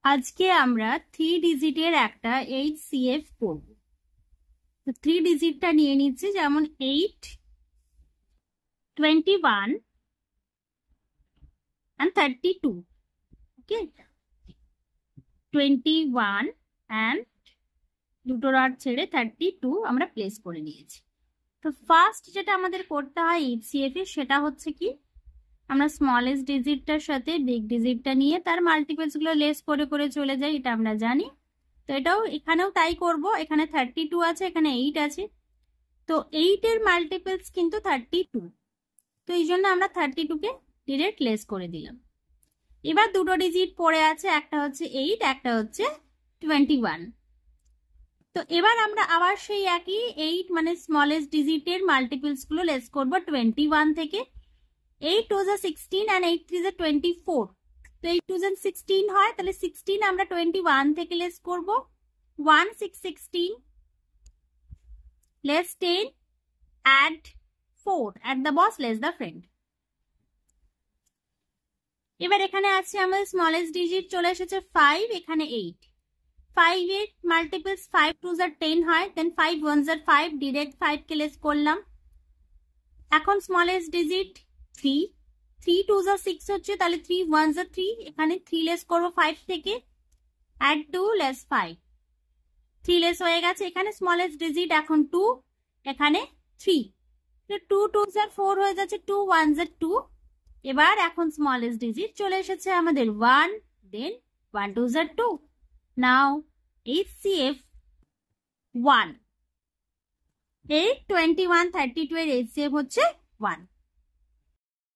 আজকে আমরা 3 ডিজিটের একটা HCF করব। তো 3 ডিজিটটা নিয়ে নিচ্ছি, যেমন 8, 21 and 32। ওকে, 21 and দুটো রাত ছেড়ে 32 আমরা প্লেস করে নিয়েছি। তো ফার্স্ট যেটা আমাদের করতে হয় HCF এ সেটা হচ্ছে কি, আমরা স্মলেস্ট ডিজিটটার সাথে বিগ ডিজিটটা নিয়ে তার মাল্টিপলস গুলো লেস করে করে চলে যাই, এটা আমরা জানি। তো এটাও এখানেও তাই করব। এখানে 32 আছে, এখানে 8 আছে, তো 8 এর মাল্টিপলস কিন্তু 32, তো এই জন্য আমরা 32 কে ডিরেক্ট লেস করে দিলাম। এবার দুটো ডিজিট পড়ে আছে, একটা হচ্ছে 8, একটা হচ্ছে 21। তো এবার আমরা আবার সেই একই 8 মানে স্মলেস্ট ডিজিটের মাল্টিপলস গুলো লেস করব 21 থেকে। 8 2 যা 16 and 8 3 যা 24, তো 8 2 যা 16 হয়, তাহলে 16 আমরা 21 থেকে লেস করব। 1 6 16 less 10 add 4, add the boss less the friend। এবার এখানে আছে আমাদের স্মলেস্ট ডিজিট চলে এসেছে 5, এখানে 8। 5 এর মাল্টিপলস 5 2 যা 10 হয়, দেন 5 1 যা 5, ডিরেক্ট 5 কে লেস করলাম। এখন স্মলেস্ট ডিজিট 3, 3 2 যা 6 হচ্ছে, তাহলে 3 1 যা 3, এখানে 3 লেস করব 5 থেকে, add 2 less 5, 3 লেস হয়ে গেছে। এখানে স্মলেস্ট ডিজিট এখন 2, এখানে 3, 2 2 যা 4 হয়ে যাচ্ছে, 2 1 যা 2। এবার এখন স্মলেস্ট ডিজিট চলে এসেছে আমাদের 1, দেন 1 2 যা 2। নাও HCF 1, এই 21 32 এর HCF হচ্ছে 1।